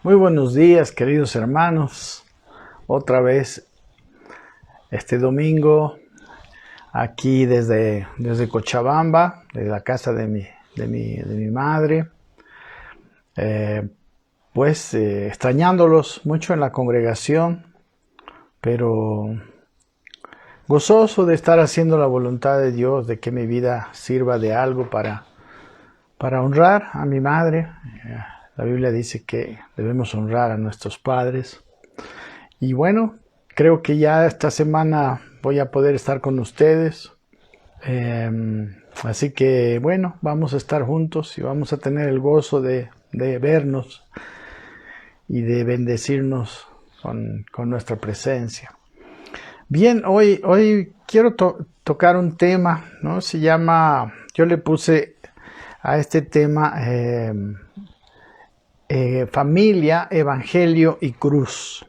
Muy buenos días, queridos hermanos. Otra vez este domingo aquí desde Cochabamba, desde la casa de mi madre. Extrañándolos mucho en la congregación, pero gozoso de estar haciendo la voluntad de Dios, de que mi vida sirva de algo para honrar a mi madre. La Biblia dice que debemos honrar a nuestros padres. Y bueno, creo que ya esta semana voy a poder estar con ustedes. Así que bueno, vamos a estar juntos y vamos a tener el gozo de vernos y de bendecirnos con nuestra presencia. Bien, hoy quiero tocar un tema, ¿no? Se llama, yo le puse a este tema familia, evangelio y cruz.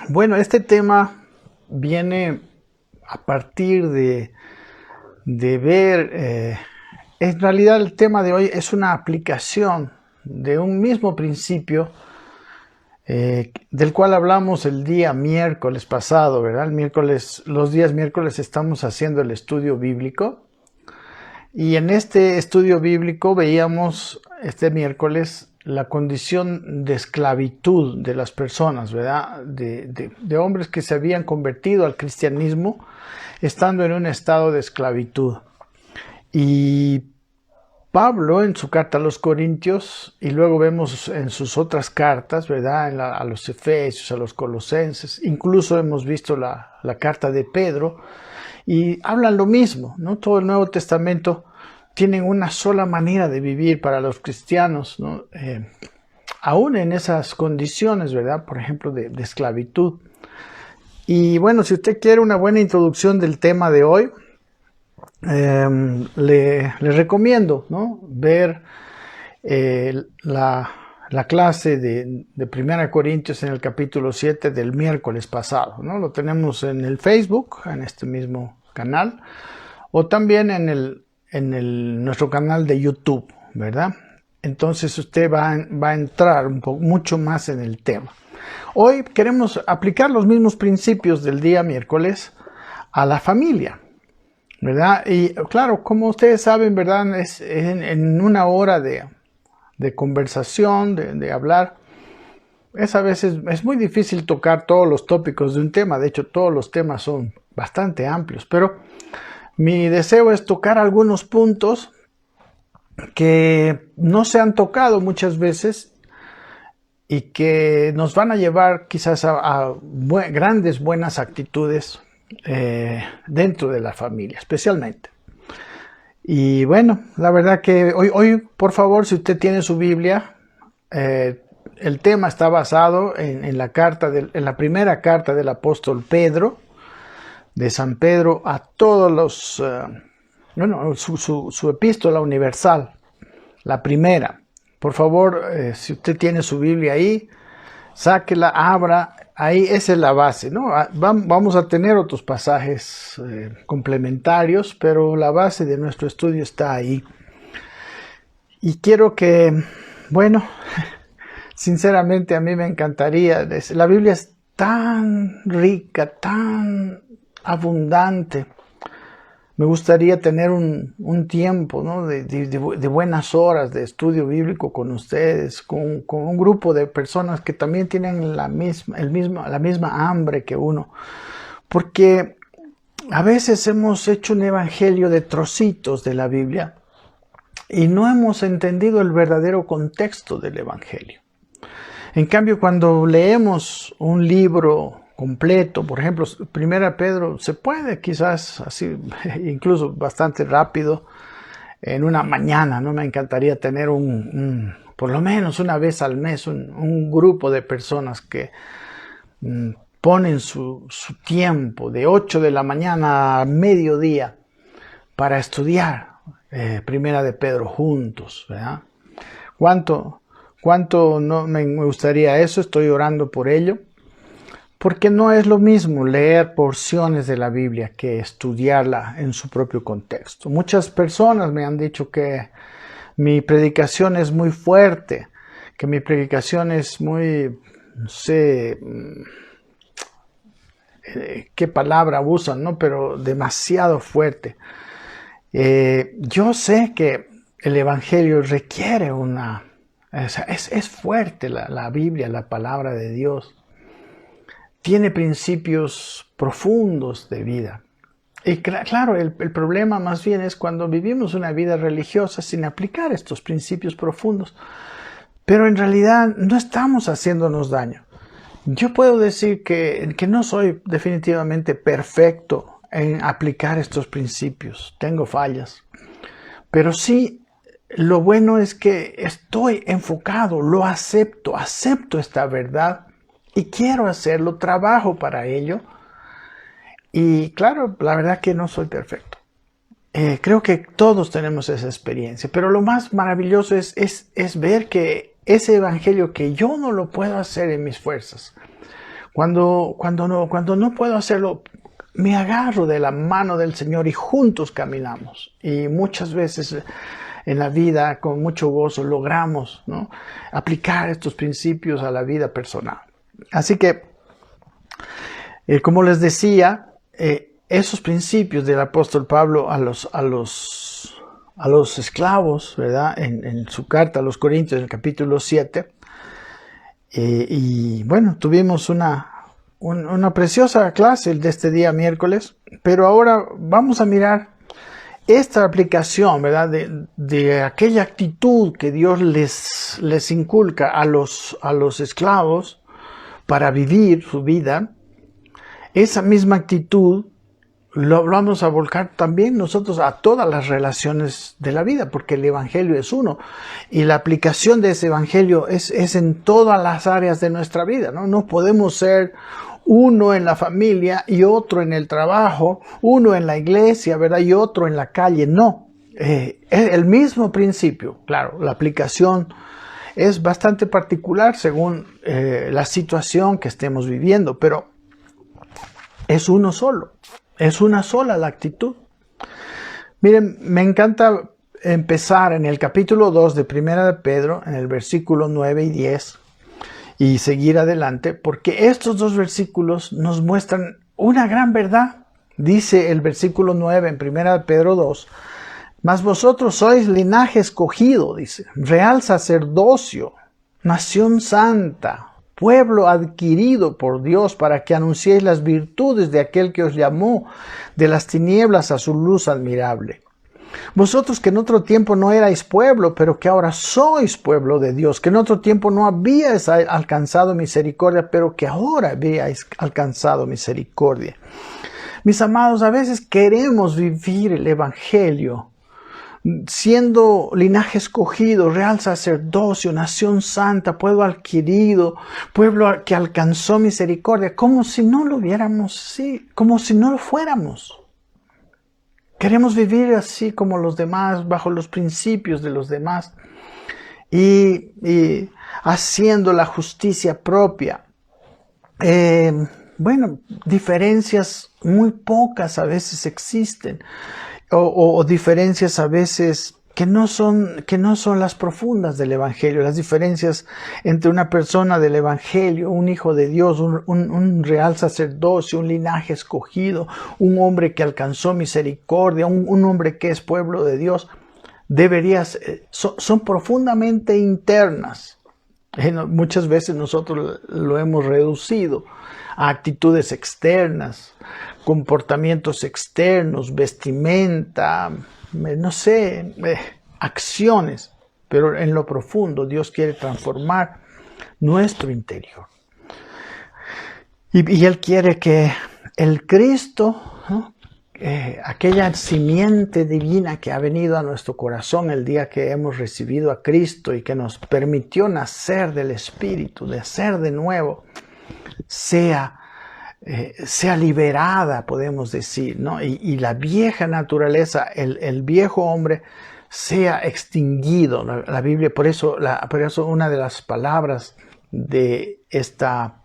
Bueno, este tema viene a partir de ver, en realidad el tema de hoy es una aplicación de un mismo principio del cual hablamos el día miércoles pasado, ¿verdad? Los días miércoles estamos haciendo el estudio bíblico. Y en este estudio bíblico veíamos este miércoles la condición de esclavitud de las personas, ¿verdad? De hombres que se habían convertido al cristianismo estando en un estado de esclavitud. Y Pablo en su carta a los Corintios, y luego vemos en sus otras cartas, ¿verdad? A los Efesios, a los Colosenses, incluso hemos visto la carta de Pedro, y hablan lo mismo, ¿no? Todo el Nuevo Testamento tiene una sola manera de vivir para los cristianos, ¿no? Aún en esas condiciones, ¿verdad? Por ejemplo, de esclavitud. Y bueno, si usted quiere una buena introducción del tema de hoy, le recomiendo, ¿no? Ver la clase de 1 Corintios en el capítulo 7 del miércoles pasado, ¿no? Lo tenemos en el Facebook, en este mismo canal, o también en nuestro canal de YouTube, ¿verdad? Entonces usted va a entrar mucho más en el tema. Hoy queremos aplicar los mismos principios del día miércoles a la familia, ¿verdad? Y claro, como ustedes saben, ¿verdad? Es en una hora de conversación, de hablar, a veces es muy difícil tocar todos los tópicos de un tema. De hecho, todos los temas son bastante amplios, pero mi deseo es tocar algunos puntos que no se han tocado muchas veces y que nos van a llevar quizás a grandes buenas actitudes dentro de la familia, especialmente. Y bueno, la verdad que hoy, por favor, si usted tiene su Biblia, el tema está basado en la primera carta del apóstol Pedro, de San Pedro a todos los, su epístola universal, la primera. Por favor, si usted tiene su Biblia ahí, sáquela, abra, ahí esa es la base, ¿no? Vamos a tener otros pasajes complementarios, pero la base de nuestro estudio está ahí. Y quiero que, bueno, sinceramente a mí me encantaría, la Biblia es tan rica, tan abundante. Me gustaría tener un tiempo, ¿no? de buenas horas de estudio bíblico con ustedes, con un grupo de personas que también tienen la misma hambre que uno. Porque a veces hemos hecho un evangelio de trocitos de la Biblia y no hemos entendido el verdadero contexto del evangelio. En cambio, cuando leemos un libro completo, por ejemplo, 1 Pedro, se puede quizás así, incluso bastante rápido, en una mañana, ¿no? Me encantaría tener por lo menos una vez al mes, un grupo de personas que ponen su tiempo de 8 de la mañana a mediodía para estudiar 1 de Pedro juntos, ¿verdad? ¿Cuánto no me gustaría eso? Estoy orando por ello. Porque no es lo mismo leer porciones de la Biblia que estudiarla en su propio contexto. Muchas personas me han dicho que mi predicación es muy fuerte, que mi predicación es muy, no sé qué palabra usan, ¿no? Pero demasiado fuerte. Yo sé que el Evangelio requiere es fuerte la Biblia, la palabra de Dios. Tiene principios profundos de vida. Y claro, el problema más bien es cuando vivimos una vida religiosa sin aplicar estos principios profundos. Pero en realidad no estamos haciéndonos daño. Yo puedo decir que no soy definitivamente perfecto en aplicar estos principios. Tengo fallas. Pero sí, lo bueno es que estoy enfocado, lo acepto esta verdad y quiero hacerlo, trabajo para ello. Y claro, la verdad que no soy perfecto. Creo que todos tenemos esa experiencia, pero lo más maravilloso es ver que ese evangelio que yo no lo puedo hacer en mis fuerzas, cuando no puedo hacerlo, me agarro de la mano del Señor y juntos caminamos. Y muchas veces en la vida, con mucho gozo, logramos, ¿no?, aplicar estos principios a la vida personal. Así que, como les decía, esos principios del apóstol Pablo a los esclavos, ¿verdad?, en su carta a los Corintios, en el capítulo 7, y bueno, tuvimos una preciosa clase de este día miércoles, pero ahora vamos a mirar esta aplicación, ¿verdad?, de aquella actitud que Dios les inculca a los esclavos para vivir su vida. Esa misma actitud lo vamos a volcar también nosotros a todas las relaciones de la vida, porque el Evangelio es uno y la aplicación de ese Evangelio es en todas las áreas de nuestra vida, ¿no? No podemos ser uno en la familia y otro en el trabajo, uno en la iglesia, ¿verdad?, y otro en la calle. No, es el mismo principio. Claro, la aplicación es bastante particular según la situación que estemos viviendo, pero es uno solo. Es una sola la actitud. Miren, me encanta empezar en el capítulo 2 de Primera de Pedro, en el versículo 9 y 10, y seguir adelante, porque estos dos versículos nos muestran una gran verdad. Dice el versículo 9 en Primera de Pedro 2, mas vosotros sois linaje escogido, dice, real sacerdocio, nación santa, pueblo adquirido por Dios, para que anunciéis las virtudes de aquel que os llamó de las tinieblas a su luz admirable. Vosotros que en otro tiempo no erais pueblo, pero que ahora sois pueblo de Dios, que en otro tiempo no habíais alcanzado misericordia, pero que ahora habíais alcanzado misericordia. Mis amados, a veces queremos vivir el Evangelio siendo linaje escogido, real sacerdocio, nación santa, pueblo adquirido, pueblo que alcanzó misericordia, como si no lo viéramos así, como si no lo fuéramos. Queremos vivir así como los demás, bajo los principios de los demás y haciendo la justicia propia. Bueno, diferencias muy pocas a veces existen. O diferencias a veces que no son las profundas del Evangelio, las diferencias entre una persona del Evangelio, un hijo de Dios, un real sacerdocio, un linaje escogido, un hombre que alcanzó misericordia, un hombre que es pueblo de Dios, son profundamente internas. Muchas veces nosotros lo hemos reducido a actitudes externas, comportamientos externos, vestimenta, no sé, acciones, pero en lo profundo Dios quiere transformar nuestro interior. Y Él quiere que el Cristo, ¿no?, aquella simiente divina que ha venido a nuestro corazón el día que hemos recibido a Cristo y que nos permitió nacer del Espíritu, de ser de nuevo, sea liberada, podemos decir, ¿no? Y la vieja naturaleza, el viejo hombre, sea extinguido. La Biblia, por eso una de las palabras de esta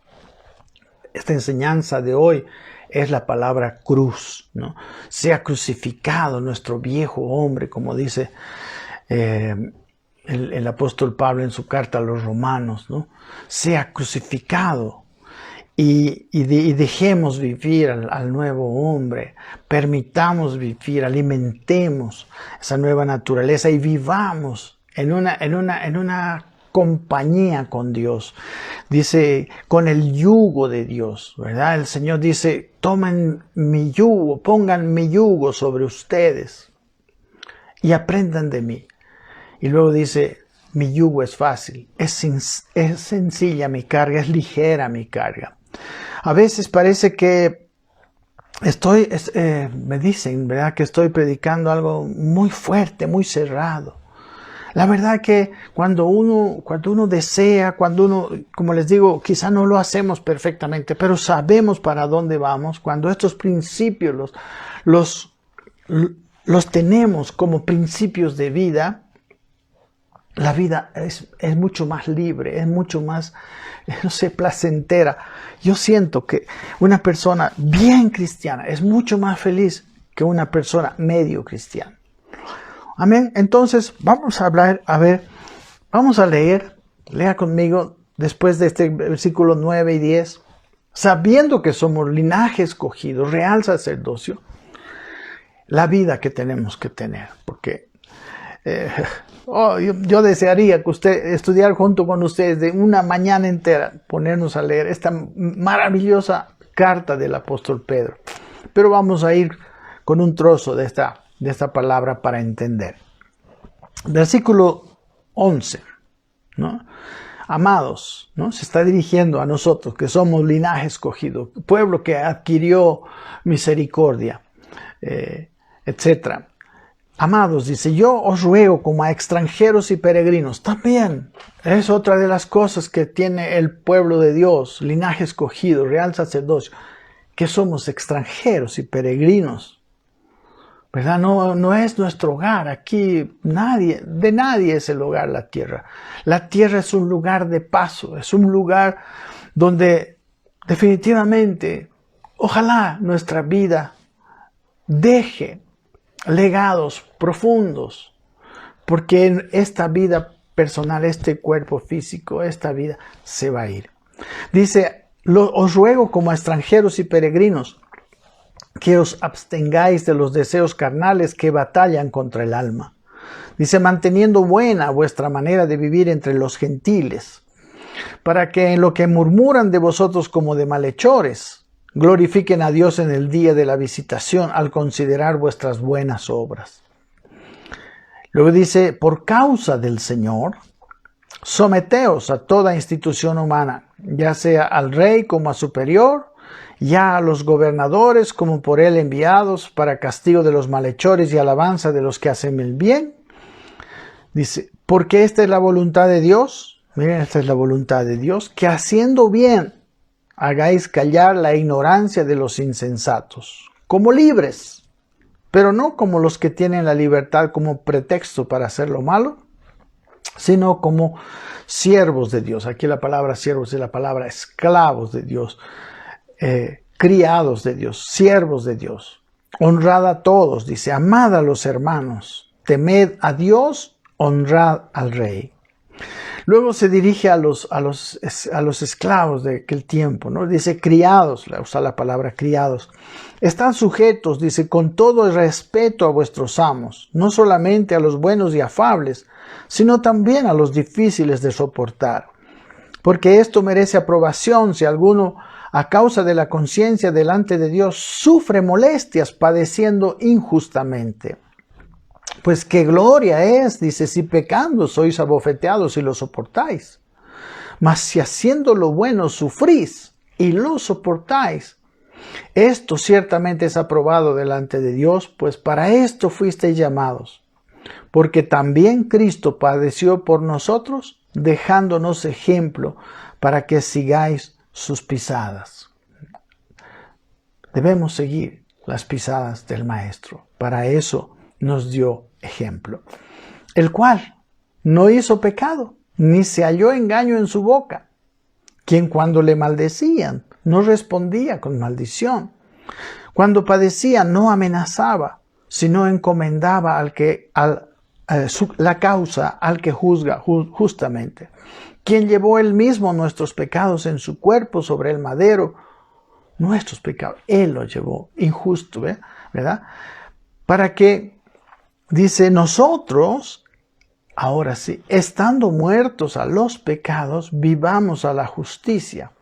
enseñanza de hoy es la palabra cruz, ¿no? Sea crucificado nuestro viejo hombre, como dice el apóstol Pablo en su carta a los romanos, ¿no? Sea crucificado y dejemos vivir al nuevo hombre, permitamos vivir, alimentemos esa nueva naturaleza y vivamos en una compañía con Dios. Dice, con el yugo de Dios, ¿verdad? El Señor dice, tomen mi yugo, pongan mi yugo sobre ustedes y aprendan de mí. Y luego dice, mi yugo es fácil, es sencilla mi carga, es ligera mi carga. A veces parece que me dicen, ¿verdad?, que estoy predicando algo muy fuerte, muy cerrado. La verdad que cuando uno desea, como les digo, quizá no lo hacemos perfectamente, pero sabemos para dónde vamos, cuando estos principios los tenemos como principios de vida, la vida es mucho más libre, es mucho más, no sé, placentera. Yo siento que una persona bien cristiana es mucho más feliz que una persona medio cristiana. Amén. Entonces, vamos a leer, lea conmigo, después de este versículo 9 y 10, sabiendo que somos linaje escogido, real sacerdocio, la vida que tenemos que tener, porque yo desearía que estudiar junto con ustedes de una mañana entera, ponernos a leer esta maravillosa carta del apóstol Pedro. Pero vamos a ir con un trozo de esta palabra para entender. Versículo 11, ¿no? Amados, ¿no? Se está dirigiendo a nosotros que somos linaje escogido, pueblo que adquirió misericordia, etc. Amados, dice, yo os ruego como a extranjeros y peregrinos. También es otra de las cosas que tiene el pueblo de Dios, linaje escogido, real sacerdocio, que somos extranjeros y peregrinos, ¿verdad? No es nuestro hogar. Aquí de nadie es el hogar, la tierra. La tierra es un lugar de paso, es un lugar donde definitivamente, ojalá nuestra vida deje legados profundos, porque en esta vida personal, este cuerpo físico, esta vida se va a ir. Dice, os ruego como a extranjeros y peregrinos que os abstengáis de los deseos carnales que batallan contra el alma. Dice, manteniendo buena vuestra manera de vivir entre los gentiles, para que en lo que murmuran de vosotros como de malhechores, glorifiquen a Dios en el día de la visitación al considerar vuestras buenas obras. Luego dice, por causa del Señor, someteos a toda institución humana, ya sea al rey como a superior, ya a los gobernadores como por él enviados para castigo de los malhechores y alabanza de los que hacen el bien. Dice, porque esta es la voluntad de Dios, miren, esta es la voluntad de Dios, que haciendo bien hagáis callar la ignorancia de los insensatos, como libres, pero no como los que tienen la libertad como pretexto para hacer lo malo, sino como siervos de Dios. Aquí la palabra siervos es la palabra esclavos de Dios, criados de Dios, siervos de Dios. Honrad a todos, dice, amad a los hermanos, temed a Dios, honrad al rey. Luego se dirige a los esclavos de aquel tiempo, ¿no? Dice criados, usa la palabra criados. Están sujetos, dice, con todo el respeto a vuestros amos, no solamente a los buenos y afables, sino también a los difíciles de soportar. Porque esto merece aprobación si alguno, a causa de la conciencia delante de Dios, sufre molestias padeciendo injustamente. Pues qué gloria es, dice, si pecando sois abofeteados y lo soportáis. Mas si haciendo lo bueno sufrís y lo soportáis, esto ciertamente es aprobado delante de Dios, pues para esto fuisteis llamados. Porque también Cristo padeció por nosotros, dejándonos ejemplo para que sigáis sus pisadas. Debemos seguir las pisadas del Maestro. Para eso nos dio ejemplo, el cual no hizo pecado, ni se halló engaño en su boca, quien cuando le maldecían no respondía con maldición, cuando padecía no amenazaba, sino encomendaba al la causa al que juzga justamente, quien llevó él mismo nuestros pecados en su cuerpo sobre el madero, nuestros pecados, él los llevó, injusto, ¿verdad? Para que, dice, nosotros, ahora sí, estando muertos a los pecados, vivamos a la justicia,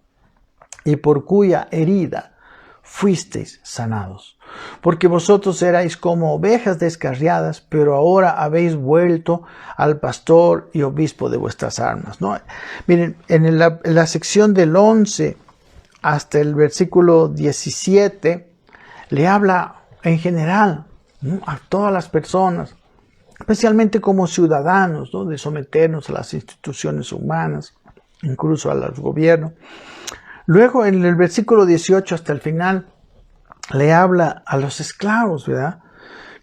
y por cuya herida fuisteis sanados. Porque vosotros erais como ovejas descarriadas, pero ahora habéis vuelto al pastor y obispo de vuestras almas, ¿no? Miren, en la sección del 11 hasta el versículo 17, le habla en general, ¿no?, a todas las personas, especialmente como ciudadanos, ¿no?, de someternos a las instituciones humanas, incluso a los gobiernos. Luego, en el versículo 18 hasta el final, le habla a los esclavos, ¿verdad?,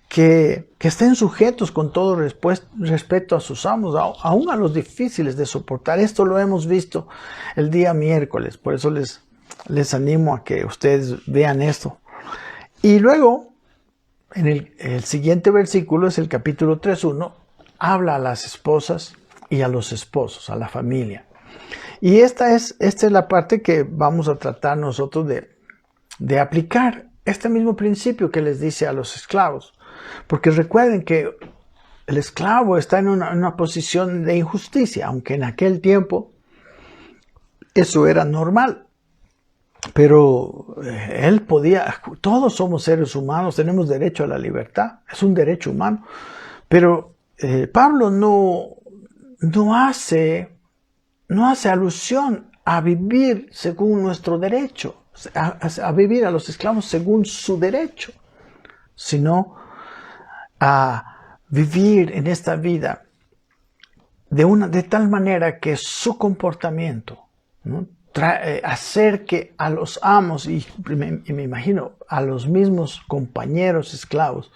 que estén sujetos con todo respeto a sus amos, aún a los difíciles de soportar. Esto lo hemos visto el día miércoles, por eso les animo a que ustedes vean esto. Y luego, en el siguiente versículo, es el capítulo 3:1, habla a las esposas y a los esposos, a la familia. Y esta es la parte que vamos a tratar nosotros de aplicar este mismo principio que les dice a los esclavos. Porque recuerden que el esclavo está en una posición de injusticia, aunque en aquel tiempo eso era normal. Pero él podía, todos somos seres humanos, tenemos derecho a la libertad, es un derecho humano. Pero Pablo no hace alusión a vivir según nuestro derecho, a vivir a los esclavos según su derecho, sino a vivir en esta vida de tal manera que su comportamiento, ¿no?, acerque a los amos y me imagino a los mismos compañeros esclavos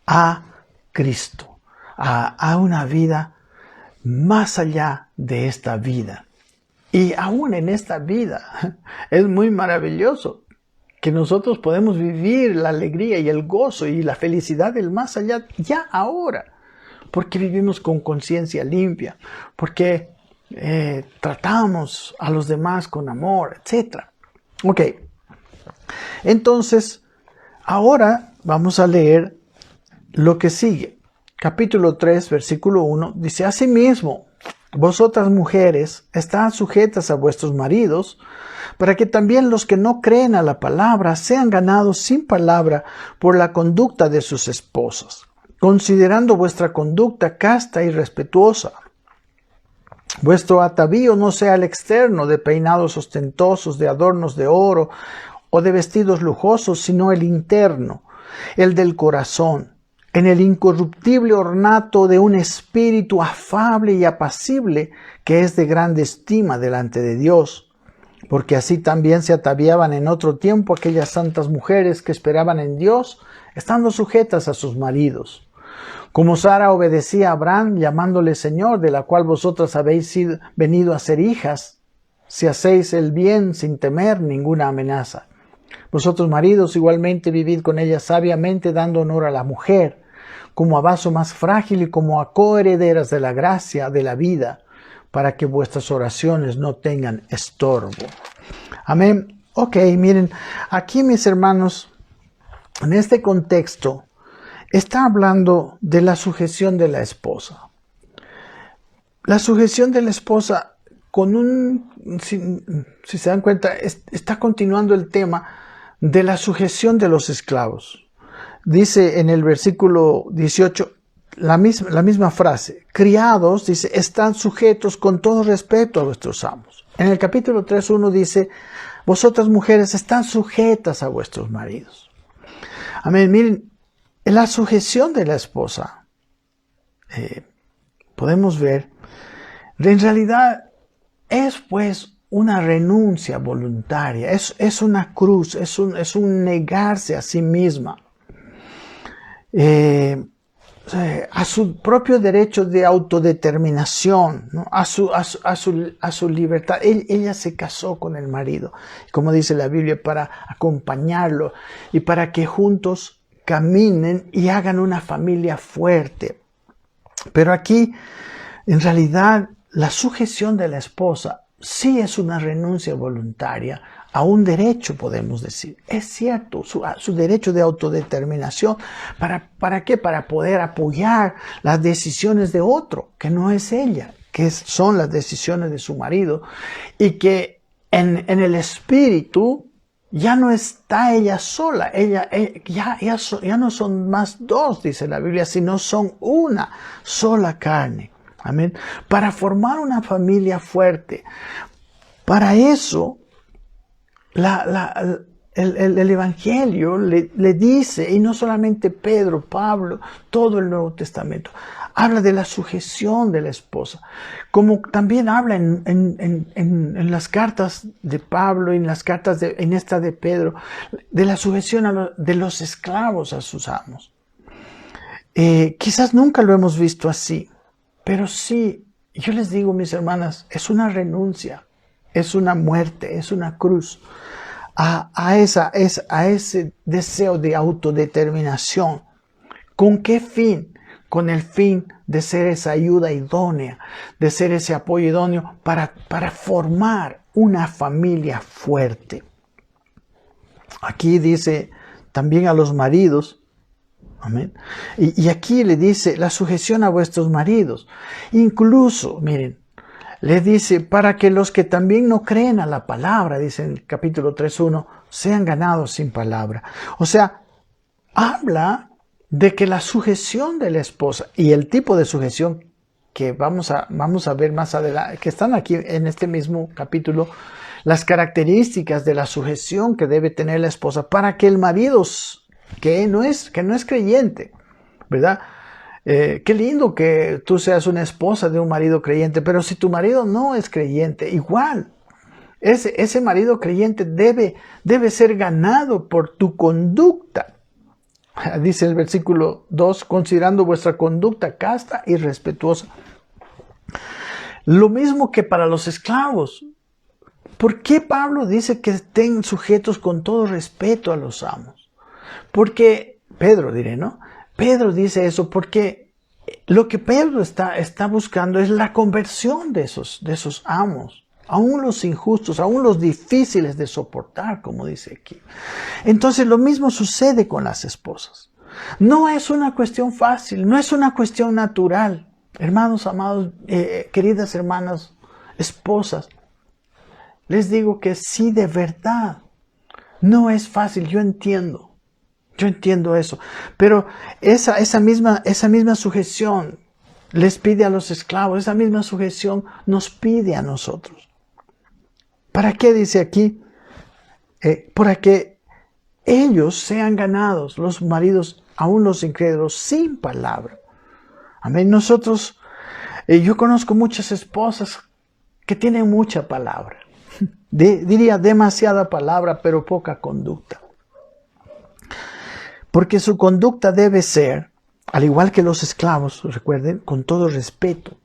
a Cristo, a una vida más allá de esta vida. Y aún en esta vida es muy maravilloso que nosotros podemos vivir la alegría y el gozo y la felicidad del más allá ya ahora, porque vivimos con conciencia limpia, porque tratamos a los demás con amor, etc. Ok, entonces ahora vamos a leer lo que sigue. Capítulo 3, versículo 1, dice: asimismo, vosotras mujeres, estad sujetas a vuestros maridos, para que también los que no creen a la palabra sean ganados sin palabra por la conducta de sus esposas, considerando vuestra conducta casta y respetuosa. Vuestro atavío no sea el externo, de peinados ostentosos, de adornos de oro o de vestidos lujosos, sino el interno, el del corazón, en el incorruptible ornato de un espíritu afable y apacible, que es de grande estima delante de Dios. Porque así también se ataviaban en otro tiempo aquellas santas mujeres que esperaban en Dios, estando sujetas a sus maridos. Como Sara obedecía a Abraham, llamándole Señor, de la cual vosotras habéis venido a ser hijas, si hacéis el bien sin temer ninguna amenaza. Vosotros, maridos, igualmente vivid con ella sabiamente, dando honor a la mujer, como a vaso más frágil y como a coherederas de la gracia de la vida, para que vuestras oraciones no tengan estorbo. Amén. Ok, miren, aquí, mis hermanos, en este contexto, está hablando de la sujeción de la esposa. La sujeción de la esposa, si se dan cuenta, está continuando el tema de la sujeción de los esclavos. Dice en el versículo 18 la misma frase: criados, dice, están sujetos con todo respeto a vuestros amos. En el capítulo 3:1 dice: vosotras mujeres están sujetas a vuestros maridos. Amén. Miren, la sujeción de la esposa, podemos ver, en realidad es pues una renuncia voluntaria, es una cruz, es un negarse a sí misma, a su propio derecho de autodeterminación, ¿no?, a su libertad. Ella se casó con el marido, como dice la Biblia, para acompañarlo y para que juntos caminen y hagan una familia fuerte. Pero aquí, en realidad, la sujeción de la esposa sí es una renuncia voluntaria a un derecho, podemos decir. Es cierto, su derecho de autodeterminación. ¿Para qué? Para poder apoyar las decisiones de otro, que no es ella, que son las decisiones de su marido, y que en el espíritu ya no está ella sola, ya no son más dos, dice la Biblia, sino son una sola carne. Amén. Para formar una familia fuerte. Para eso, el Evangelio le dice, y no solamente Pedro, Pablo, todo el Nuevo Testamento, habla de la sujeción de la esposa, como también habla en las cartas de Pablo, en las cartas en esta de Pedro, de la sujeción de los esclavos a sus amos. Quizás nunca lo hemos visto así, pero sí, yo les digo, mis hermanas, es una renuncia, es una muerte, es una cruz a ese deseo de autodeterminación. ¿Con qué fin? Con el fin de ser esa ayuda idónea, de ser ese apoyo idóneo para formar una familia fuerte. Aquí dice también a los maridos, amén. Y aquí le dice la sujeción a vuestros maridos. Incluso, miren, le dice, para que los que también no creen a la palabra, dice en el capítulo 3:1, sean ganados sin palabra. O sea, habla de que la sujeción de la esposa y el tipo de sujeción que vamos a ver más adelante, que están aquí en este mismo capítulo, las características de la sujeción que debe tener la esposa para que el marido que no es creyente, ¿verdad? Qué lindo que tú seas una esposa de un marido creyente, pero si tu marido no es creyente, igual, ese marido creyente debe ser ganado por tu conducta. Dice el versículo 2, considerando vuestra conducta casta y respetuosa. Lo mismo que para los esclavos. ¿Por qué Pablo dice que estén sujetos con todo respeto a los amos? Porque, Pedro diré, ¿no? Pedro dice eso porque lo que Pedro está buscando es la conversión de esos amos. Aún los injustos, aún los difíciles de soportar, como dice aquí. Entonces lo mismo sucede con las esposas. No es una cuestión fácil, no es una cuestión natural. Hermanos amados, queridas hermanas, esposas, les digo que sí, de verdad, no es fácil, yo entiendo eso. Pero esa misma sujeción les pide a los esclavos, esa misma sujeción nos pide a nosotros. ¿Para qué dice aquí? Para que ellos sean ganados, los maridos, aún los incrédulos, sin palabra. Amén. Nosotros, yo conozco muchas esposas que tienen mucha palabra. Diría demasiada palabra, pero poca conducta. Porque su conducta debe ser, al igual que los esclavos, recuerden, con todo respeto.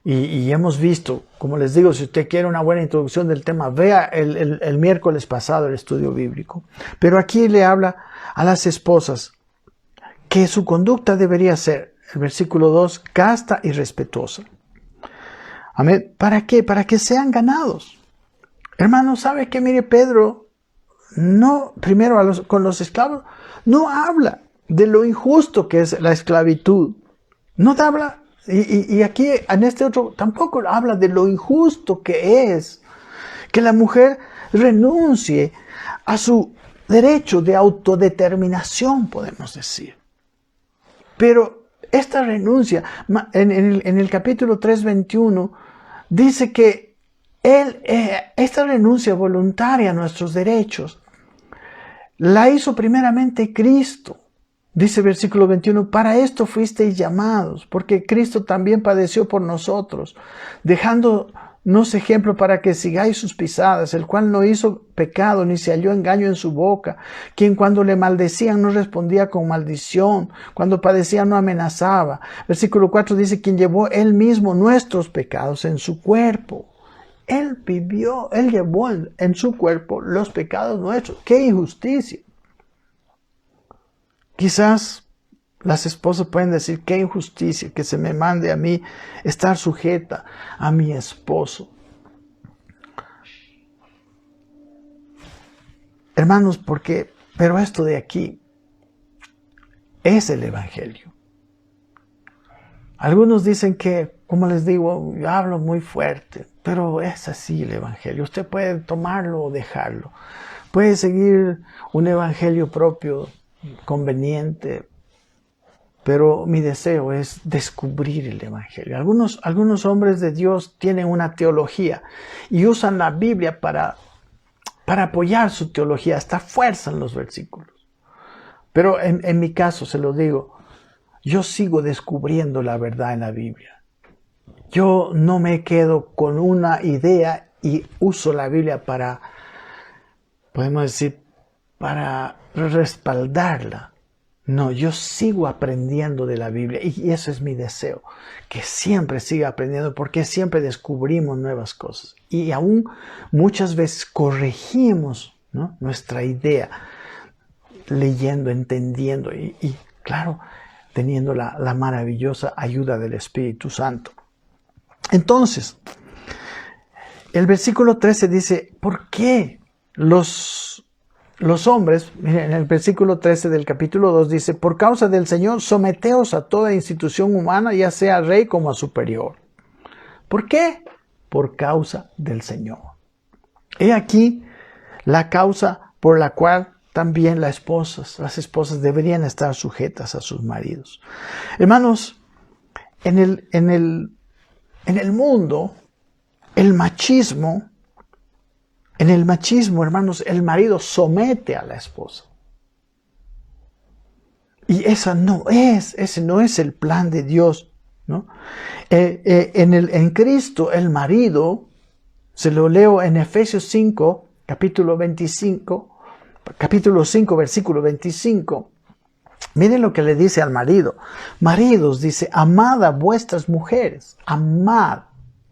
Y hemos visto, como les digo, si usted quiere una buena introducción del tema, vea el miércoles pasado el estudio bíblico. Pero aquí le habla a las esposas que su conducta debería ser, el versículo 2, casta y respetuosa. Amén. ¿Para qué? Para que sean ganados. Hermano, ¿sabe qué? Mire, Pedro, no, primero con los esclavos, no habla de lo injusto que es la esclavitud. No te habla. Y aquí en este otro tampoco habla de lo injusto que es que la mujer renuncie a su derecho de autodeterminación, podemos decir. Pero esta renuncia, en el capítulo 3:21, dice que esta renuncia voluntaria a nuestros derechos la hizo primeramente Cristo. Dice versículo 21, para esto fuisteis llamados, porque Cristo también padeció por nosotros, dejándonos ejemplo para que sigáis sus pisadas, el cual no hizo pecado, ni se halló engaño en su boca, quien cuando le maldecían no respondía con maldición, cuando padecía no amenazaba. Versículo 4 dice, quien llevó él mismo nuestros pecados en su cuerpo. Él llevó en su cuerpo los pecados nuestros. ¡Qué injusticia! Quizás Las esposas pueden decir, qué injusticia que se me mande a mí estar sujeta a mi esposo. Hermanos, pero esto de aquí es el Evangelio. Algunos dicen que, como les digo, yo hablo muy fuerte, pero es así el Evangelio. Usted puede tomarlo o dejarlo. Puede seguir un Evangelio propio, conveniente, pero mi deseo es descubrir el Evangelio. Algunos hombres de Dios tienen una teología y usan la Biblia para apoyar su teología, hasta fuerzan los versículos. Pero en mi caso, se lo digo, yo sigo descubriendo la verdad en la Biblia. Yo no me quedo con una idea y uso la Biblia para, podemos decir, para respaldarla. No, yo sigo aprendiendo de la Biblia y eso es mi deseo, que siempre siga aprendiendo porque siempre descubrimos nuevas cosas y aún muchas veces corregimos, ¿no?, nuestra idea leyendo, entendiendo y claro, teniendo la maravillosa ayuda del Espíritu Santo. Entonces, el versículo 13 dice, ¿por qué los hombres, miren, en el versículo 13 del capítulo 2 dice, por causa del Señor, someteos a toda institución humana, ya sea rey como a superior? ¿Por qué? Por causa del Señor. He aquí la causa por la cual también las esposas deberían estar sujetas a sus maridos. Hermanos, en el mundo, el machismo, hermanos, el marido somete a la esposa. Y ese no es el plan de Dios, ¿no? En Cristo, el marido, se lo leo en Efesios 5, capítulo 5, versículo 25. Miren lo que le dice al marido. Maridos, dice, amad a vuestras mujeres. Amad.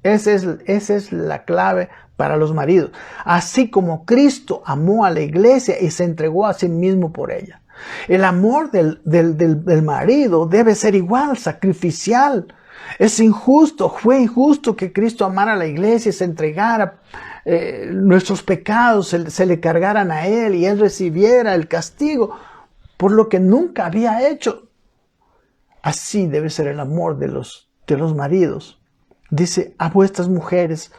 Esa es la clave para los maridos. Así como Cristo amó a la iglesia y se entregó a sí mismo por ella. El amor del marido debe ser igual, sacrificial. Es injusto, fue injusto que Cristo amara a la iglesia y se entregara, nuestros pecados se le cargaran a él y él recibiera el castigo por lo que nunca había hecho. Así debe ser el amor de los maridos. Dice, a vuestras mujeres,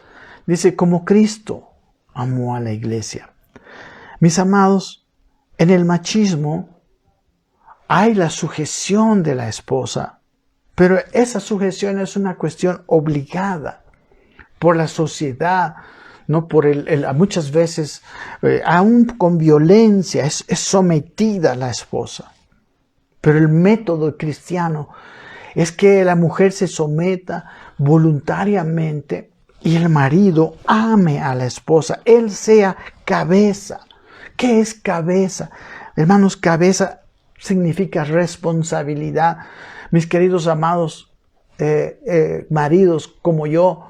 dice, como Cristo amó a la iglesia. Mis amados, en el machismo hay la sujeción de la esposa, pero esa sujeción es una cuestión obligada por la sociedad, no por muchas veces, aún con violencia, es sometida la esposa. Pero el método cristiano es que la mujer se someta voluntariamente y el marido ame a la esposa, él sea cabeza. ¿Qué es cabeza? Hermanos, cabeza significa responsabilidad. Mis queridos amados maridos como yo,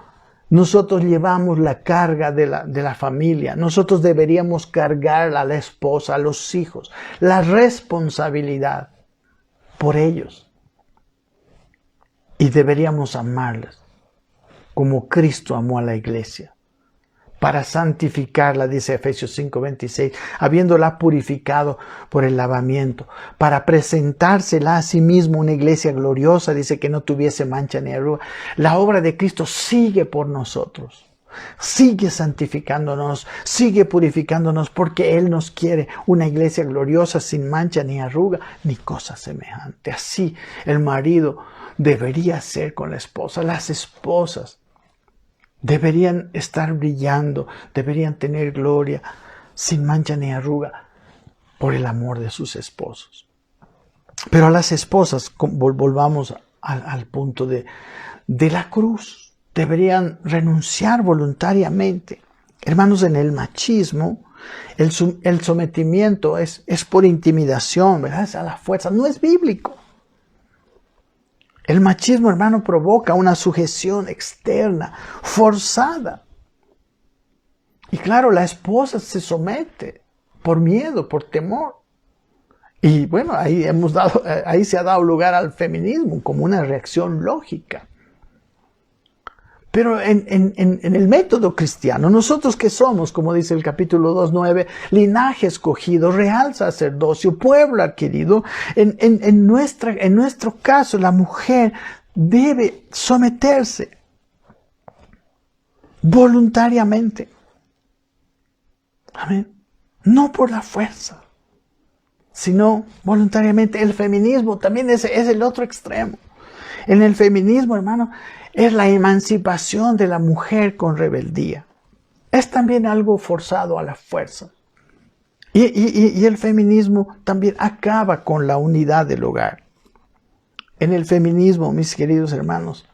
nosotros llevamos la carga de la familia. Nosotros deberíamos cargar a la esposa, a los hijos, la responsabilidad por ellos. Y deberíamos amarles como Cristo amó a la iglesia, para santificarla, dice Efesios 5:26, habiéndola purificado por el lavamiento, para presentársela a sí mismo una iglesia gloriosa, dice, que no tuviese mancha ni arruga. La obra de Cristo sigue por nosotros, sigue santificándonos, sigue purificándonos, porque Él nos quiere una iglesia gloriosa, sin mancha ni arruga, ni cosa semejante. Así el marido debería ser con la esposa. Las esposas deberían estar brillando, deberían tener gloria, sin mancha ni arruga, por el amor de sus esposos. Pero a las esposas, volvamos al punto de la cruz, deberían renunciar voluntariamente. Hermanos, en el machismo, el sometimiento es por intimidación, ¿verdad? Es a la fuerza, no es bíblico. El machismo, hermano, provoca una sujeción externa, forzada. Y claro, la esposa se somete por miedo, por temor. Y bueno, ahí se ha dado lugar al feminismo como una reacción lógica. Pero en el método cristiano, nosotros que somos, como dice el capítulo 2:9, linaje escogido, real sacerdocio, pueblo adquirido, en nuestro caso la mujer debe someterse voluntariamente. Amén. No por la fuerza, sino voluntariamente. El feminismo también es el otro extremo. En el feminismo, hermano, es la emancipación de la mujer con rebeldía. Es también algo forzado a la fuerza. Y el feminismo también acaba con la unidad del hogar. En el feminismo, mis queridos hermanos,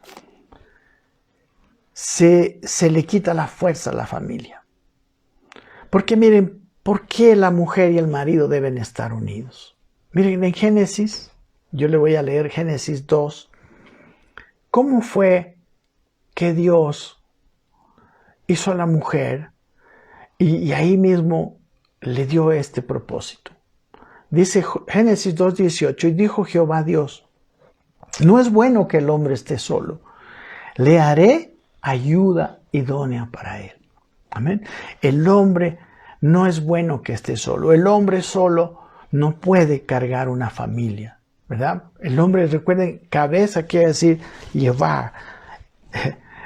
se le quita la fuerza a la familia. Porque miren, ¿por qué la mujer y el marido deben estar unidos? Miren, en Génesis, yo le voy a leer Génesis 2. ¿Cómo fue que Dios hizo a la mujer y ahí mismo le dio este propósito? Dice Génesis 2:18, y dijo Jehová Dios, no es bueno que el hombre esté solo, le haré ayuda idónea para él. Amén. El hombre no es bueno que esté solo. El hombre solo no puede cargar una familia, ¿verdad? El hombre, recuerden, cabeza quiere decir llevar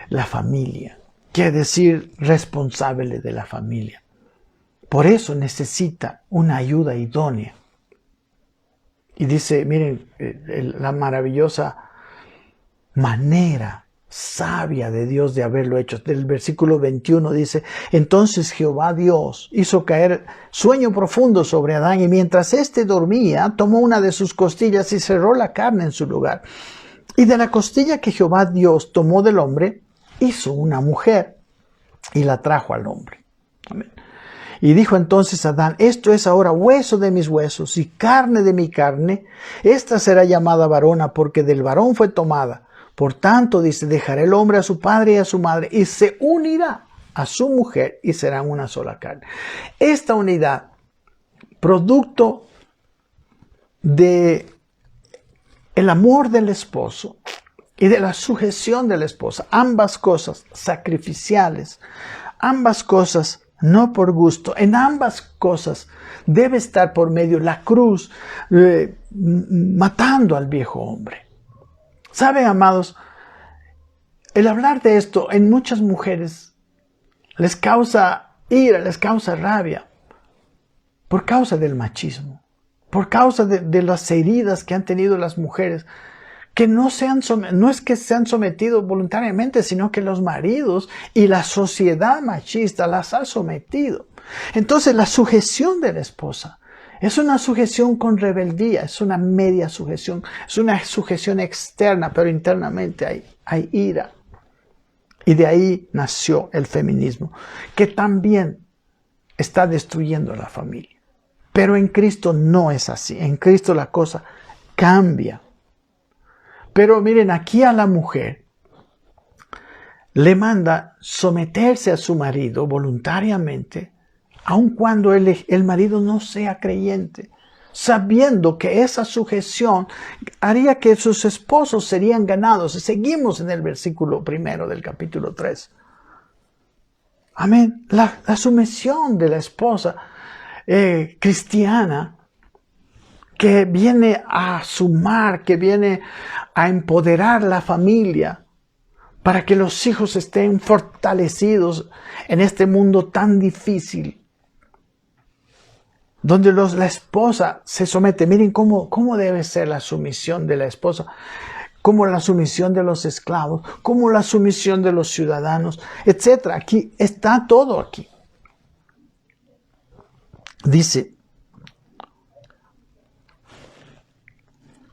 la familia, quiere decir responsable de la familia. Por eso necesita una ayuda idónea. Y dice, miren, la maravillosa manera sabia de Dios de haberlo hecho. Del versículo 21 dice, entonces Jehová Dios hizo caer sueño profundo sobre Adán, y mientras éste dormía, tomó una de sus costillas y cerró la carne en su lugar. Y de la costilla que Jehová Dios tomó del hombre, hizo una mujer y la trajo al hombre. Amén. Y dijo entonces Adán, esto es ahora hueso de mis huesos y carne de mi carne. Esta será llamada varona, porque del varón fue tomada. Por tanto, dice, dejará el hombre a su padre y a su madre y se unirá a su mujer y serán una sola carne. Esta unidad, producto de el amor del esposo y de la sujeción de la esposa, ambas cosas sacrificiales, ambas cosas no por gusto, en ambas cosas debe estar por medio la cruz, matando al viejo hombre. ¿Saben, amados? El hablar de esto en muchas mujeres les causa ira, les causa rabia, por causa del machismo, por causa de las heridas que han tenido las mujeres, que no es que se han sometido voluntariamente, sino que los maridos y la sociedad machista las ha sometido. Entonces la sujeción de la esposa es una sujeción con rebeldía, es una media sujeción, es una sujeción externa, pero internamente hay ira. Y de ahí nació el feminismo, que también está destruyendo a la familia. Pero en Cristo no es así, en Cristo la cosa cambia. Pero miren, aquí a la mujer le manda someterse a su marido voluntariamente, aun cuando el marido no sea creyente, sabiendo que esa sujeción haría que sus esposos serían ganados. Seguimos en el versículo 1 del capítulo 3. Amén. La sumisión de la esposa cristiana, que viene a sumar, que viene a empoderar la familia para que los hijos estén fortalecidos en este mundo tan difícil, donde la esposa se somete. Miren cómo debe ser la sumisión de la esposa, como la sumisión de los esclavos, como la sumisión de los ciudadanos, etc. Aquí está todo aquí. Dice,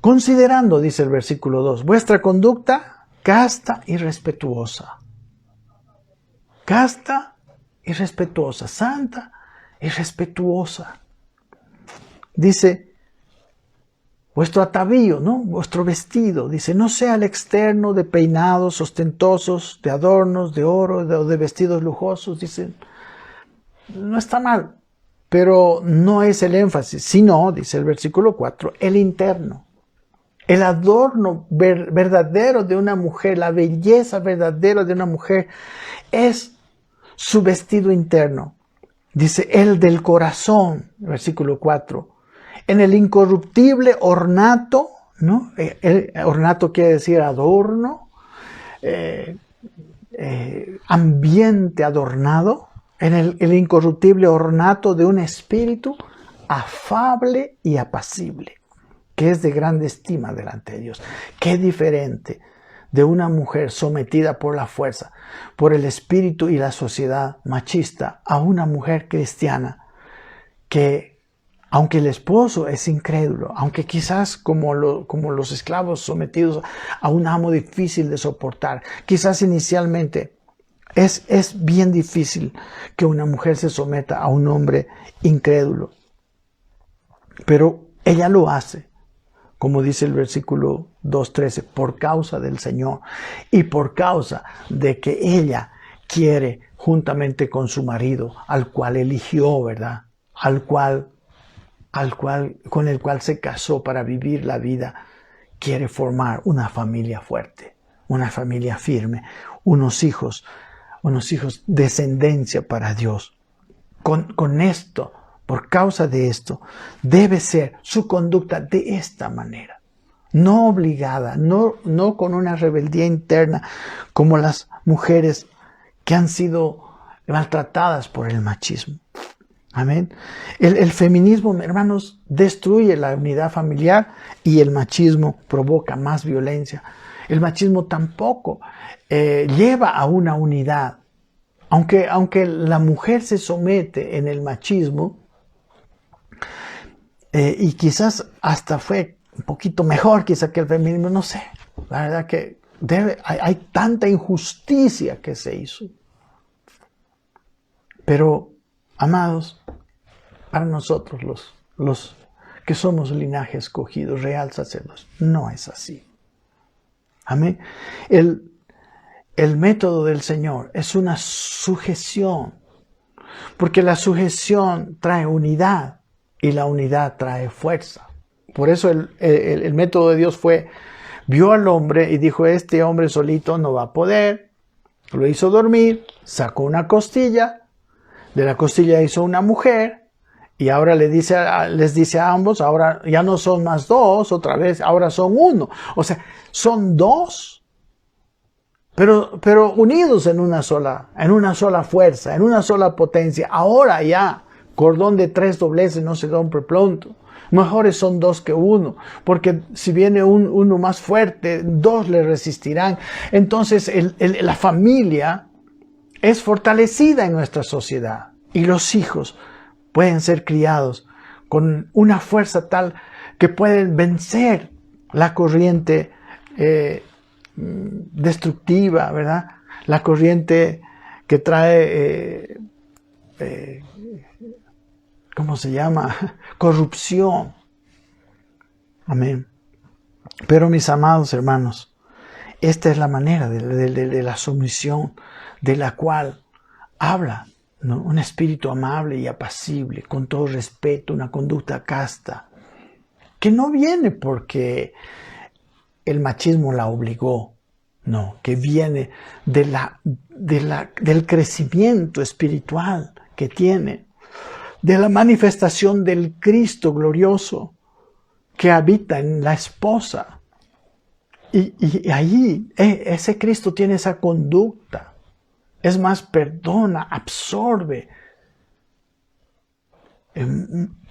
considerando, dice el versículo 2, vuestra conducta casta y respetuosa. Casta y respetuosa, santa y respetuosa. Dice, vuestro atavío, ¿no? Vuestro vestido, dice, no sea el externo de peinados ostentosos, de adornos, de oro, de vestidos lujosos. Dice, no está mal. pero no es el énfasis, sino, dice el versículo 4, el interno. El adorno verdadero de una mujer, la belleza verdadera de una mujer es su vestido interno. Dice, el del corazón, versículo 4. En el incorruptible ornato, ¿no? El ornato quiere decir adorno, ambiente adornado. En el incorruptible ornato de un espíritu afable y apacible, que es de grande estima delante de Dios. Qué diferente de una mujer sometida por la fuerza, por el espíritu y la sociedad machista, a una mujer cristiana que, aunque el esposo es incrédulo, aunque quizás como los esclavos sometidos a un amo difícil de soportar, quizás inicialmente es bien difícil que una mujer se someta a un hombre incrédulo, pero ella lo hace. Como dice el versículo 2:13, por causa del Señor y por causa de que ella quiere, juntamente con su marido, al cual eligió, ¿verdad? Con el cual se casó para vivir la vida, quiere formar una familia fuerte, una familia firme, unos hijos, descendencia para Dios. Con esto, por causa de esto, debe ser su conducta de esta manera. No obligada, no con una rebeldía interna como las mujeres que han sido maltratadas por el machismo. Amén. El feminismo, hermanos, destruye la unidad familiar y el machismo provoca más violencia. El machismo tampoco lleva a una unidad. Aunque la mujer se somete en el machismo, y quizás hasta fue un poquito mejor quizás que el feminismo, no sé. La verdad que hay tanta injusticia que se hizo. Pero, amados, para nosotros los que somos linaje escogido, real sacerdocio, no es así. Amén. El método del Señor es una sujeción, porque la sujeción trae unidad y la unidad trae fuerza. Por eso el método de Dios vio al hombre y dijo, este hombre solito no va a poder, lo hizo dormir, sacó una costilla, de la costilla hizo una mujer, y ahora les dice a ambos, ahora ya no son más dos, otra vez, ahora son uno. O sea, son dos, pero unidos en una sola fuerza, en una sola potencia. Ahora ya, cordón de 3 dobleces no se rompe pronto. Mejores son 2 que 1, porque si viene uno más fuerte, 2 le resistirán. Entonces la familia es fortalecida en nuestra sociedad y los hijos pueden ser criados con una fuerza tal que pueden vencer la corriente destructiva, ¿verdad? La corriente que trae, ¿cómo se llama? Corrupción. Amén. Pero mis amados hermanos, esta es la manera de la sumisión de la cual habla, ¿no? Un espíritu amable y apacible, con todo respeto, una conducta casta, que no viene porque el machismo la obligó, no, que viene del crecimiento espiritual que tiene, de la manifestación del Cristo glorioso que habita en la esposa. Y ahí ese Cristo tiene esa conducta. Es más, perdona, absorbe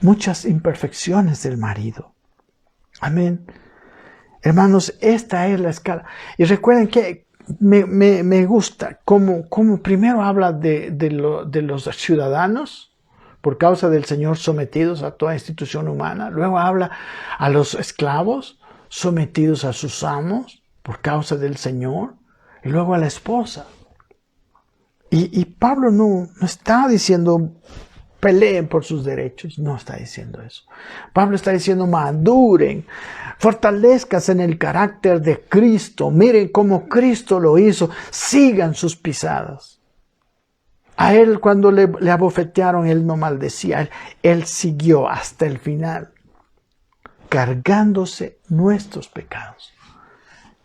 muchas imperfecciones del marido. Amén. Hermanos, esta es la escala. Y recuerden que me gusta como primero habla de los ciudadanos, por causa del Señor sometidos a toda institución humana. Luego habla a los esclavos sometidos a sus amos por causa del Señor. Y luego a la esposa. Y Pablo no está diciendo peleen por sus derechos. No está diciendo eso. Pablo está diciendo maduren, fortalezcas en el carácter de Cristo. Miren cómo Cristo lo hizo. Sigan sus pisadas. A él cuando le abofetearon, él no maldecía, él siguió hasta el final, cargándose nuestros pecados.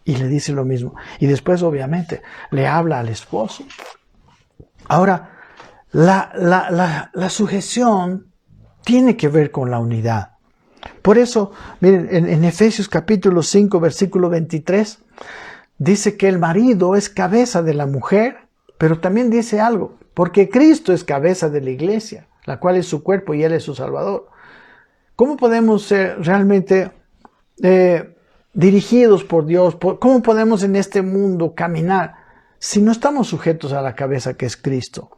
Y le dice lo mismo. Y después obviamente le habla al esposo. Ahora, la sujeción tiene que ver con la unidad. Por eso, miren, en Efesios capítulo 5, versículo 23, dice que el marido es cabeza de la mujer, pero también dice algo, porque Cristo es cabeza de la iglesia, la cual es su cuerpo y Él es su Salvador. ¿Cómo podemos ser realmente dirigidos por Dios? ¿Cómo podemos en este mundo caminar si no estamos sujetos a la cabeza que es Cristo?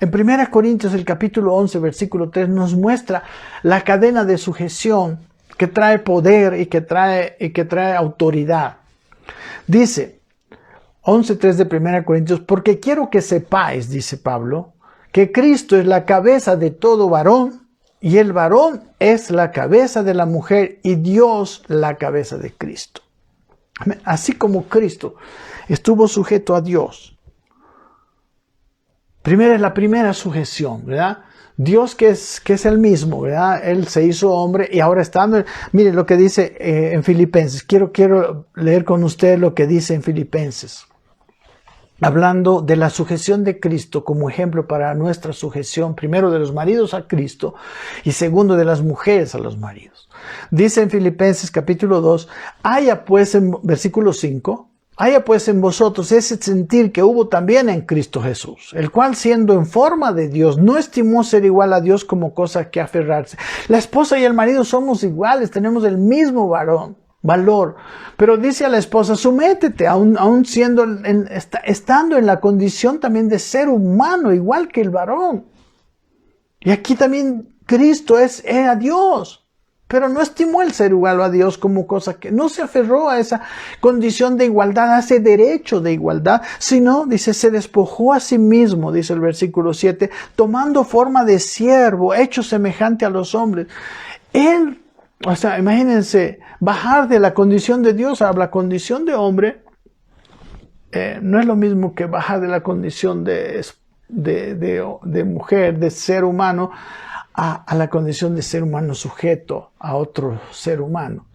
En 1 Corintios, el capítulo 11, versículo 3, nos muestra la cadena de sujeción que trae poder y que trae autoridad. Dice, 11.3 de 1 Corintios, porque quiero que sepáis, dice Pablo, que Cristo es la cabeza de todo varón, y el varón es la cabeza de la mujer, y Dios la cabeza de Cristo. Así como Cristo estuvo sujeto a Dios. Primero es la primera sujeción, ¿verdad? Dios que es el mismo, ¿verdad? Él se hizo hombre y ahora estando... Mire lo que dice en Filipenses. Quiero leer con usted lo que dice en Filipenses. Hablando de la sujeción de Cristo como ejemplo para nuestra sujeción, primero de los maridos a Cristo y segundo de las mujeres a los maridos. Dice en Filipenses capítulo 2, haya pues en versículo 5, haya pues en vosotros ese sentir que hubo también en Cristo Jesús, el cual siendo en forma de Dios, no estimó ser igual a Dios como cosa que aferrarse. La esposa y el marido somos iguales, tenemos el mismo valor. Pero dice a la esposa, sométete, aún estando en la condición también de ser humano, igual que el varón. Y aquí también Cristo era Dios. Pero no estimó el ser igual a Dios como cosa que no se aferró a esa condición de igualdad, a ese derecho de igualdad, sino, dice, se despojó a sí mismo, dice el versículo 7, tomando forma de siervo, hecho semejante a los hombres. Él, o sea, imagínense, bajar de la condición de Dios a la condición de hombre, no es lo mismo que bajar de la condición de mujer, de ser humano, a la condición de ser humano sujeto a otro ser humano.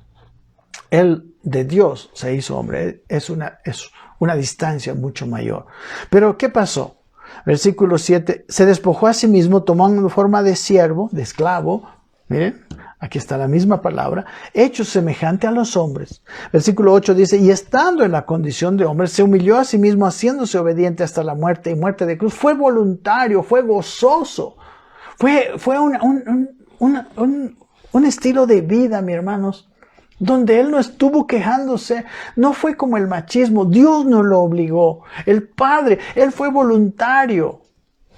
Él de Dios se hizo hombre, es una distancia mucho mayor. Pero ¿qué pasó? Versículo 7, se despojó a sí mismo tomando forma de siervo, de esclavo, miren, aquí está la misma palabra, hecho semejante a los hombres. Versículo 8 dice, y estando en la condición de hombre, se humilló a sí mismo haciéndose obediente hasta la muerte y muerte de cruz. Fue voluntario, fue gozoso. Fue un estilo de vida, mis hermanos, donde él no estuvo quejándose, no fue como el machismo, Dios no lo obligó, el Padre, él fue voluntario.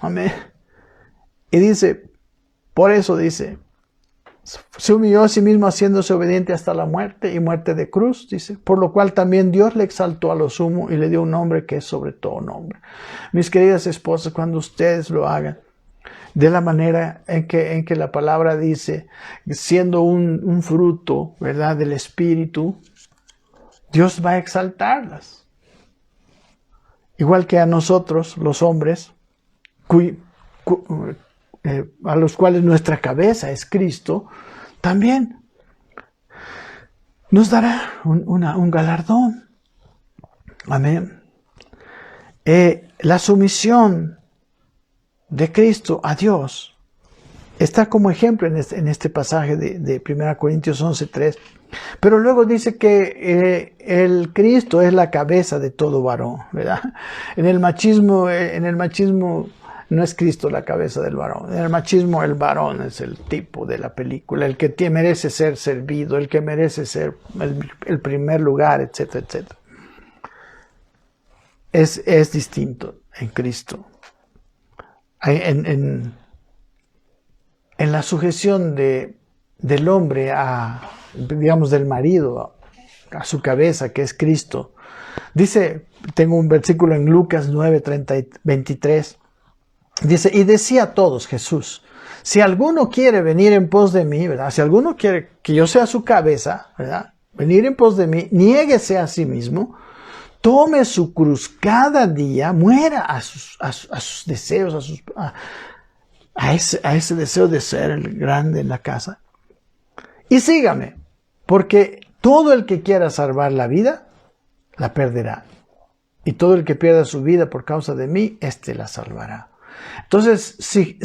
Amén. Y dice, por eso dice, se humilló a sí mismo haciéndose obediente hasta la muerte y muerte de cruz, dice, por lo cual también Dios le exaltó a lo sumo y le dio un nombre que es sobre todo nombre. Mis queridas esposas, cuando ustedes lo hagan, de la manera en que la palabra dice, siendo un fruto, ¿verdad?, del Espíritu, Dios va a exaltarlas. Igual que a nosotros, los hombres, a los cuales nuestra cabeza es Cristo, también nos dará un galardón. Amén. La sumisión de Cristo a Dios está como ejemplo en este pasaje de 1 Corintios 11.3. Pero luego dice que el Cristo es la cabeza de todo varón, ¿verdad? En el machismo no es Cristo la cabeza del varón. En el machismo el varón es el tipo de la película, el que merece ser servido, el que merece ser el primer lugar, etcétera, etcétera. Es distinto en Cristo. En la sujeción del hombre digamos del marido a su cabeza, que es Cristo. Dice, tengo un versículo en Lucas 9:23. Dice, y decía a todos Jesús, si alguno quiere venir en pos de mí, ¿verdad? Si alguno quiere que yo sea su cabeza, ¿verdad? Venir en pos de mí, niéguese a sí mismo, tome su cruz cada día, muera a sus deseos, a ese deseo de ser el grande en la casa, y sígame, porque todo el que quiera salvar la vida, la perderá. Y todo el que pierda su vida por causa de mí, éste la salvará. Entonces, si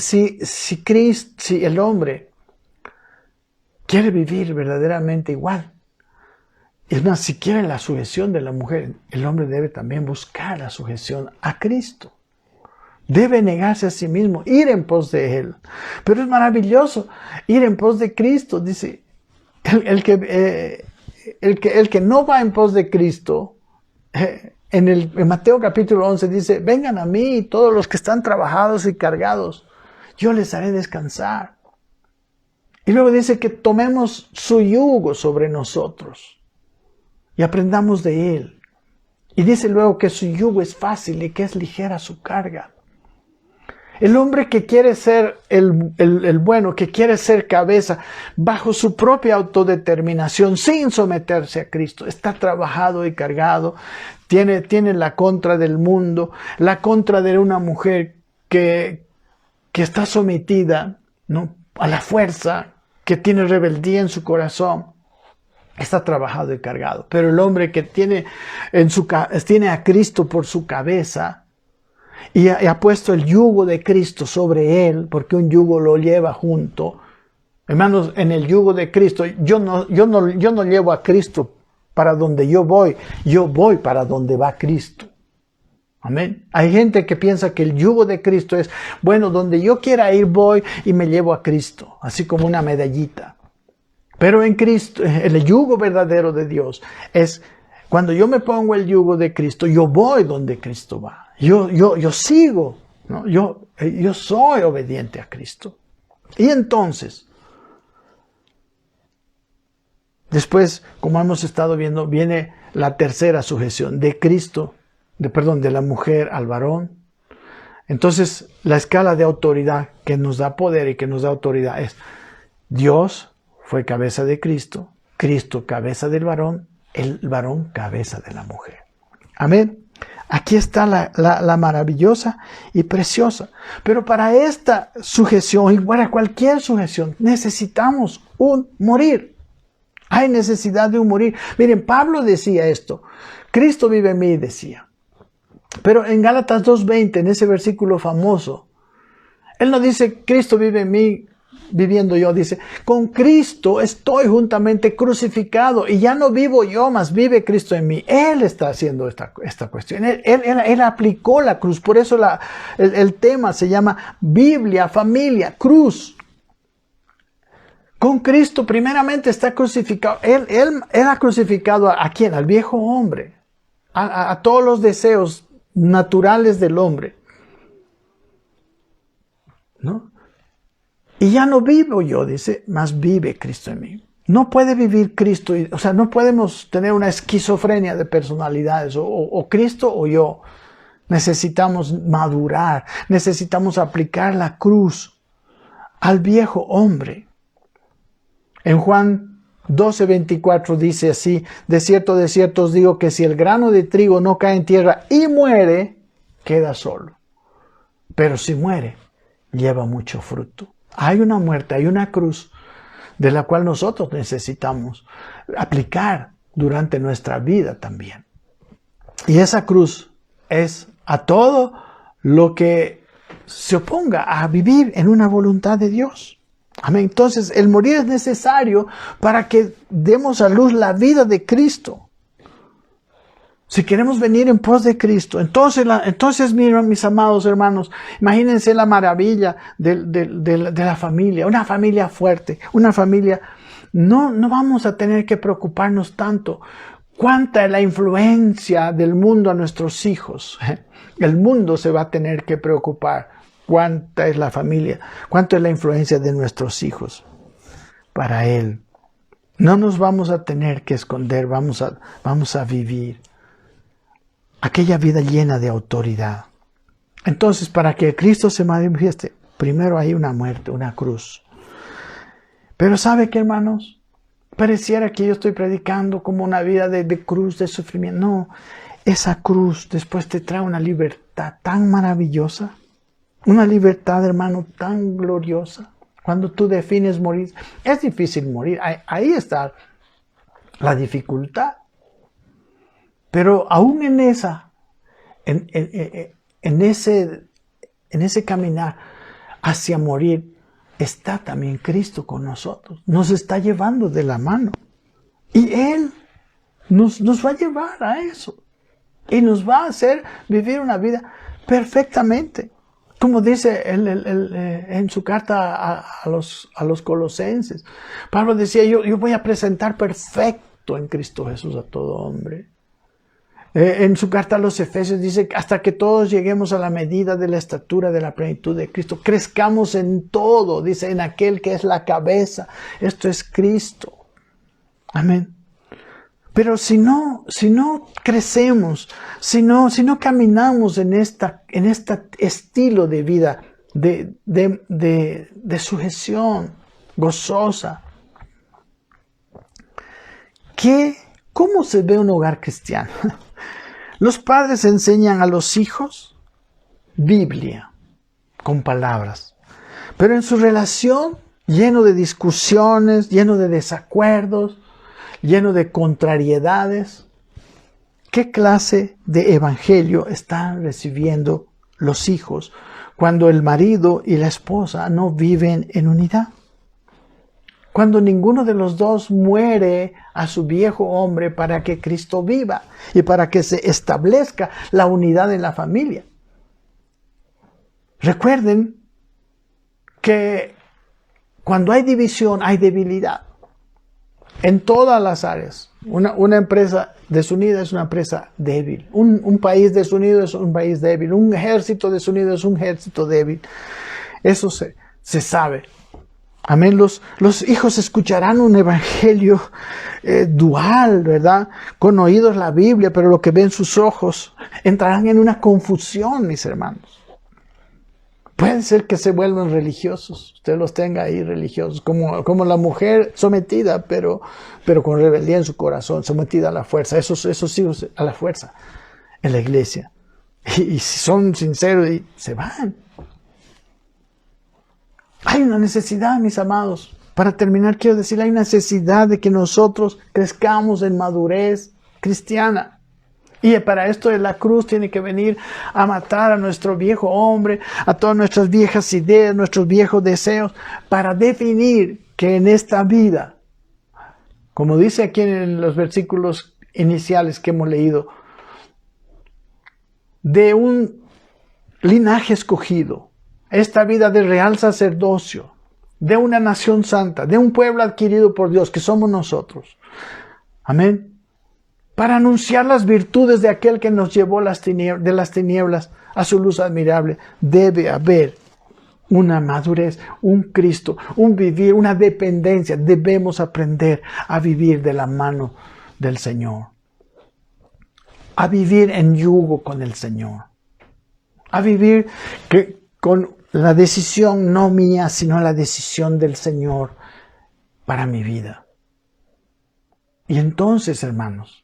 el hombre quiere vivir verdaderamente igual, es más, si quiere la sujeción de la mujer, el hombre debe también buscar la sujeción a Cristo. Debe negarse a sí mismo, ir en pos de Él. Pero es maravilloso ir en pos de Cristo. Dice, el que no va en pos de Cristo, en Mateo capítulo 11 dice, vengan a mí todos los que están trabajados y cargados, yo les haré descansar. Y luego dice que tomemos su yugo sobre nosotros y aprendamos de Él. Y dice luego que su yugo es fácil y que es ligera su carga. El hombre que quiere ser el bueno, que quiere ser cabeza, bajo su propia autodeterminación, sin someterse a Cristo, está trabajado y cargado, tiene la contra del mundo, la contra de una mujer que está sometida, ¿no?, a la fuerza, que tiene rebeldía en su corazón. Está trabajado y cargado. Pero el hombre que tiene a Cristo por su cabeza, y ha puesto el yugo de Cristo sobre él, porque un yugo lo lleva junto. Hermanos, en el yugo de Cristo, yo no llevo a Cristo para donde yo voy para donde va Cristo. Amén. Hay gente que piensa que el yugo de Cristo es, bueno, donde yo quiera ir voy y me llevo a Cristo, así como una medallita. Pero en Cristo, el yugo verdadero de Dios es, cuando yo me pongo el yugo de Cristo, yo voy donde Cristo va. Yo sigo, ¿no? Yo soy obediente a Cristo. Y entonces, después, como hemos estado viendo, viene la tercera sujeción de Cristo, de la mujer al varón. Entonces, la escala de autoridad que nos da poder y que nos da autoridad es: Dios fue cabeza de Cristo, Cristo cabeza del varón, el varón cabeza de la mujer. Amén. Aquí está la maravillosa y preciosa. Pero para esta sujeción, y para cualquier sujeción, necesitamos un morir. Hay necesidad de un morir. Miren, Pablo decía esto. Cristo vive en mí, decía. Pero en Gálatas 2:20, en ese versículo famoso, él no dice, Cristo vive en mí, viviendo yo, dice, con Cristo estoy juntamente crucificado y ya no vivo yo, mas vive Cristo en mí. Él está haciendo esta cuestión. Él aplicó la cruz. Por eso el tema se llama Biblia, familia, cruz. Con Cristo primeramente está crucificado. Él ha crucificado ¿a quién? Al viejo hombre. A todos los deseos naturales del hombre. ¿No? Y ya no vivo yo, dice, mas vive Cristo en mí. No puede vivir Cristo, o sea, no podemos tener una esquizofrenia de personalidades, o Cristo o yo. Necesitamos madurar, necesitamos aplicar la cruz al viejo hombre. En Juan 12:24 dice así, de cierto os digo que si el grano de trigo no cae en tierra y muere, queda solo. Pero si muere, lleva mucho fruto. Hay una muerte, hay una cruz de la cual nosotros necesitamos aplicar durante nuestra vida también. Y esa cruz es a todo lo que se oponga a vivir en una voluntad de Dios. Amén. Entonces, el morir es necesario para que demos a luz la vida de Cristo. Si queremos venir en pos de Cristo, entonces miren, mis amados hermanos, imagínense la maravilla de la familia, una familia fuerte, una familia, no vamos a tener que preocuparnos tanto. ¿Cuánta es la influencia del mundo a nuestros hijos? El mundo se va a tener que preocupar. ¿Cuánta es la familia? ¿Cuánto es la influencia de nuestros hijos para Él? No nos vamos a tener que esconder, vamos a vivir aquella vida llena de autoridad. Entonces, para que Cristo se manifieste, primero hay una muerte, una cruz. Pero ¿sabe qué, hermanos? Pareciera que yo estoy predicando como una vida de cruz, de sufrimiento. No, esa cruz después te trae una libertad tan maravillosa, una libertad, hermano, tan gloriosa. Cuando tú defines morir, es difícil morir, ahí está la dificultad. Pero aún en ese caminar hacia morir, está también Cristo con nosotros. Nos está llevando de la mano. Y Él nos va a llevar a eso. Y nos va a hacer vivir una vida perfectamente. Como dice en su carta a los Colosenses. Pablo decía, yo voy a presentar perfecto en Cristo Jesús a todo hombre. En su carta a los Efesios dice, hasta que todos lleguemos a la medida de la estatura de la plenitud de Cristo, crezcamos en todo, dice, en aquel que es la cabeza. Esto es Cristo. Amén. Pero si no crecemos, si no caminamos en este estilo de vida, de sujeción gozosa, ¿cómo se ve un hogar cristiano? Los padres enseñan a los hijos Biblia con palabras, pero en su relación, lleno de discusiones, lleno de desacuerdos, lleno de contrariedades, ¿qué clase de evangelio están recibiendo los hijos cuando el marido y la esposa no viven en unidad? Cuando ninguno de los dos muere a su viejo hombre para que Cristo viva y para que se establezca la unidad en la familia. Recuerden que cuando hay división hay debilidad en todas las áreas. Una empresa desunida es una empresa débil. Un país desunido es un país débil. Un ejército desunido es un ejército débil. Eso se sabe. Amén. Los hijos escucharán un evangelio dual, ¿verdad? Con oídos la Biblia, pero lo que ven sus ojos entrarán en una confusión, mis hermanos. Puede ser que se vuelvan religiosos. Usted los tenga ahí religiosos, como la mujer sometida, pero con rebeldía en su corazón, sometida a la fuerza. Esos hijos a la fuerza en la iglesia. Y si son sinceros, se van. Hay una necesidad, mis amados. Para terminar, quiero decir, hay necesidad de que nosotros crezcamos en madurez cristiana. Y para esto de la cruz tiene que venir a matar a nuestro viejo hombre, a todas nuestras viejas ideas, nuestros viejos deseos, para definir que en esta vida, como dice aquí en los versículos iniciales que hemos leído, de un linaje escogido, esta vida de real sacerdocio, de una nación santa, de un pueblo adquirido por Dios, que somos nosotros. Amén. Para anunciar las virtudes de aquel que nos llevó de las tinieblas a su luz admirable, debe haber una madurez, un Cristo, un vivir, una dependencia. Debemos aprender a vivir de la mano del Señor, a vivir en yugo con el Señor, a vivir con la decisión no mía, sino la decisión del Señor para mi vida. Y entonces, hermanos,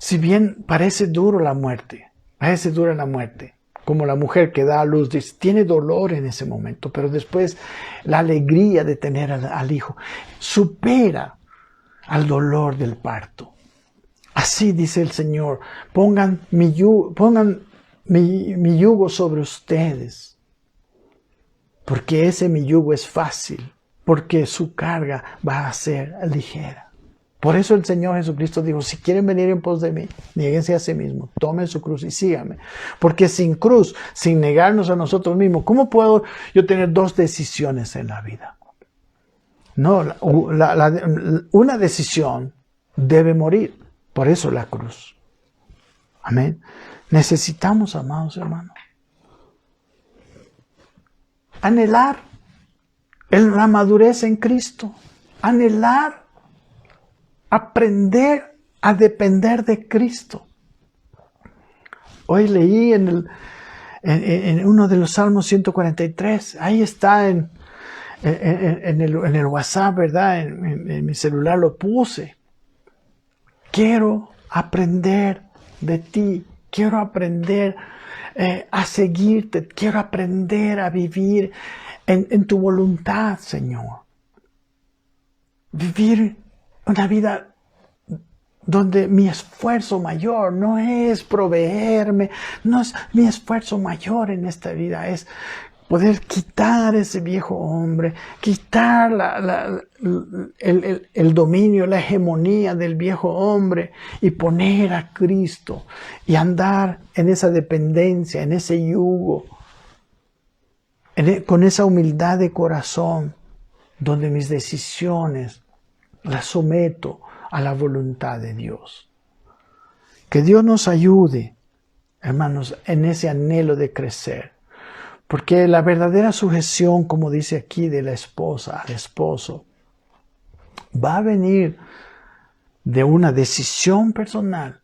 si bien parece dura la muerte, como la mujer que da a luz, dice, tiene dolor en ese momento, pero después la alegría de tener al hijo supera al dolor del parto. Así dice el Señor, pongan mi yugo sobre ustedes, porque ese mi yugo es fácil, porque su carga va a ser ligera. Por eso el Señor Jesucristo dijo, si quieren venir en pos de mí, niéguense a sí mismos, tomen su cruz y síganme. Porque sin cruz, sin negarnos a nosotros mismos, ¿cómo puedo yo tener dos decisiones en la vida? No, una decisión debe morir. Por eso la cruz. Amén. Necesitamos, amados hermanos, anhelar la madurez en Cristo. Anhelar aprender a depender de Cristo. Hoy leí en uno de los Salmos 143, ahí está en el WhatsApp, ¿verdad? En mi celular lo puse. Quiero aprender de ti. Quiero aprender a seguirte. Quiero aprender a vivir en tu voluntad, Señor. Vivir una vida donde mi esfuerzo mayor no es proveerme, no es mi esfuerzo mayor en esta vida, es poder quitar ese viejo hombre, quitar el dominio, la hegemonía del viejo hombre y poner a Cristo y andar en esa dependencia, en ese yugo, con esa humildad de corazón, donde mis decisiones las someto a la voluntad de Dios. Que Dios nos ayude, hermanos, en ese anhelo de crecer. Porque la verdadera sujeción, como dice aquí, de la esposa al esposo, va a venir de una decisión personal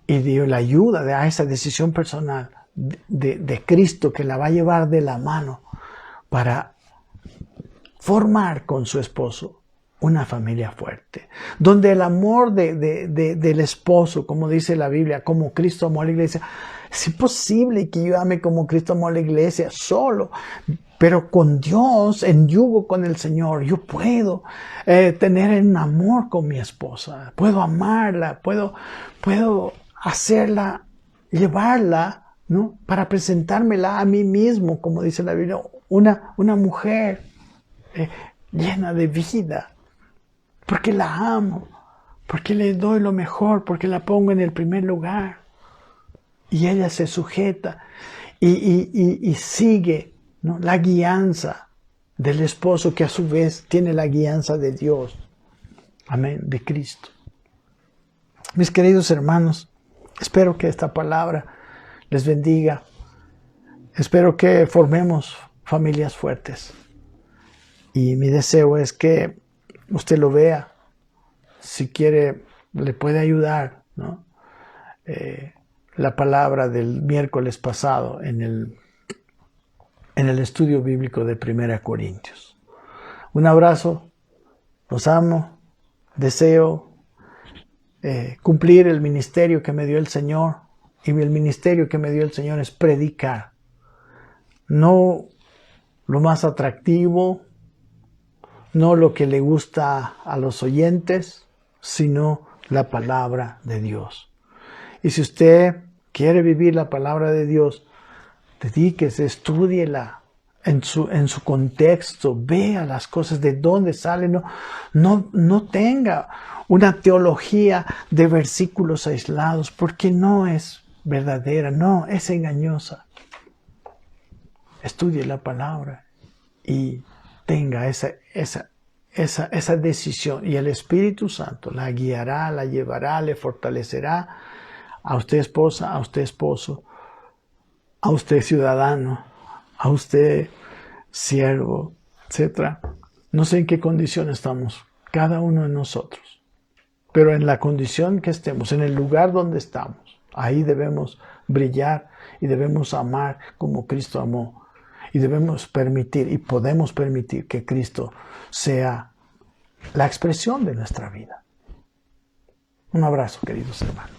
y de la ayuda a esa decisión personal de Cristo, que la va a llevar de la mano para formar con su esposo una familia fuerte, donde el amor del esposo, como dice la Biblia, como Cristo amó a la iglesia. Es imposible que yo ame como Cristo amó a la iglesia solo, pero con Dios, en yugo con el Señor, yo puedo tener un amor con mi esposa, puedo amarla, puedo hacerla, llevarla, ¿no?, para presentármela a mí mismo, como dice la Biblia, una mujer llena de vida, porque la amo, porque le doy lo mejor, porque la pongo en el primer lugar. Y ella se sujeta y sigue, ¿no?, la guianza del esposo, que a su vez tiene la guianza de Dios. Amén, de Cristo. Mis queridos hermanos, espero que esta palabra les bendiga. Espero que formemos familias fuertes. Y mi deseo es que usted lo vea. Si quiere, le puede ayudar, ¿no?, la palabra del miércoles pasado en el estudio bíblico de 1 Corintios. Un abrazo, los amo, deseo cumplir el ministerio que me dio el Señor, y el ministerio que me dio el Señor es predicar. No lo más atractivo, no lo que le gusta a los oyentes, sino la palabra de Dios. Y si usted quiere vivir la palabra de Dios, dedíquese, estúdiela en su contexto, vea las cosas de dónde salen, no tenga una teología de versículos aislados, porque no es verdadera, no, es engañosa. Estudie la palabra y tenga esa decisión, y el Espíritu Santo la guiará, la llevará, le fortalecerá a usted esposa, a usted esposo, a usted ciudadano, a usted siervo, etc. No sé en qué condición estamos cada uno de nosotros, pero en la condición que estemos, en el lugar donde estamos, ahí debemos brillar y debemos amar como Cristo amó. Y debemos permitir, y podemos permitir, que Cristo sea la expresión de nuestra vida. Un abrazo, queridos hermanos.